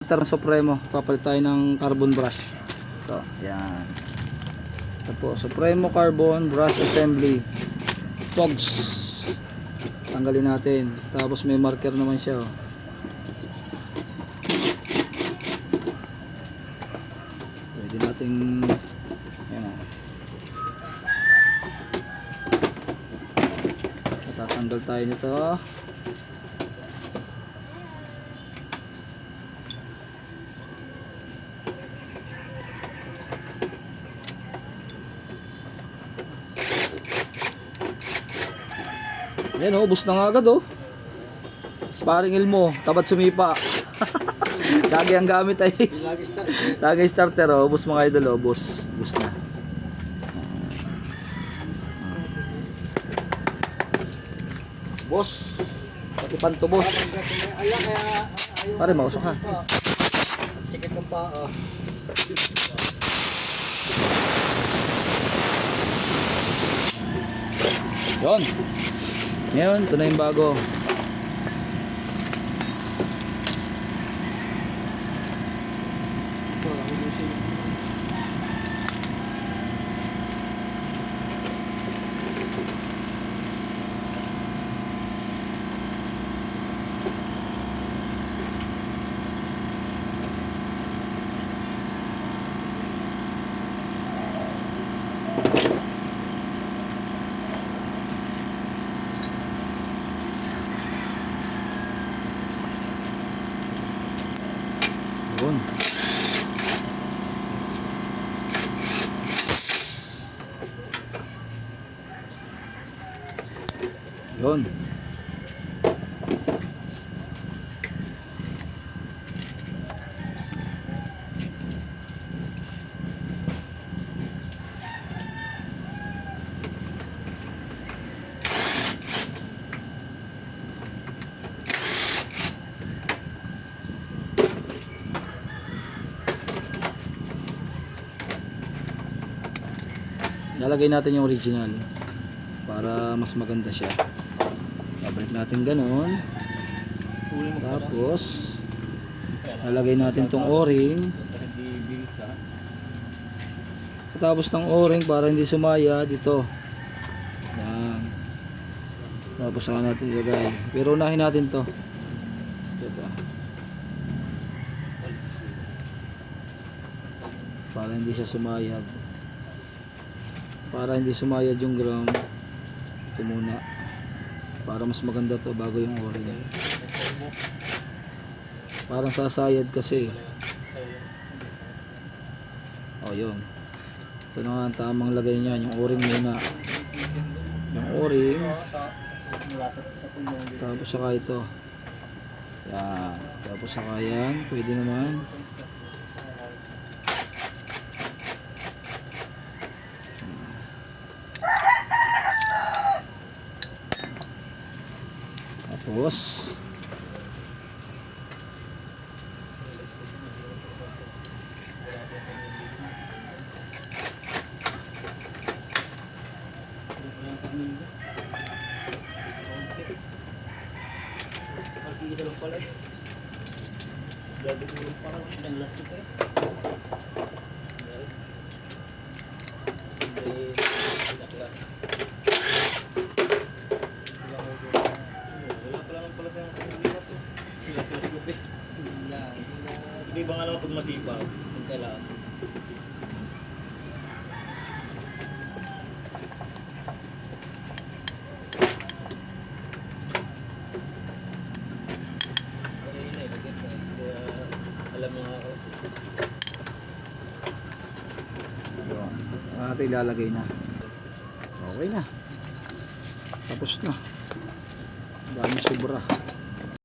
Filter ng Supremo, papalit tayo ng carbon brush. Ito, yan. Ito po, Supremo Carbon Brush Assembly Pogs. Tanggalin natin. Tapos may marker naman siya, oh. Pwede nating yan, oh. Tatanggal tayo nito. Yan, oh, ubos na nga agad, oh. Paring Ilmo, tapat sumipa. Lagi ang gamit ay lagi starter, oh. Ubos mga idol, oh. Ubos na. Boss, pati panto, boss. Pare, mausok ha. Sikit ng paa. Yun. Ngayon, ito na yung bago. Yun. Yun. Lalagay natin yung original para mas maganda siya. Babalik natin ganon. Tapos lalagay natin tong o-ring. Tapos ng o-ring para hindi sumaya dito. Yan. Tapos saka natin ilagay. Pero unahin natin to. Ito. Para hindi siya sumayad. Para hindi sumayad yung ground, ito muna. Para mas maganda to bago yung o-ring. Parang sasayad kasi. O yun. Ito na nga ang tamang lagay niya. Yung o-ring muna. Yung o-ring. Tapos saka ito. Yan. Tapos saka yan. Pwede naman. Tapos Isa lang pala. Grabe ko lang parang ng last ko eh. Wala pala lang pala sa kanilipat eh. Last ko eh. Hindi ba nga lang pag masipa? Yung kalas. natin ilalagay na. Okay na. Tapos na. Dami sobra.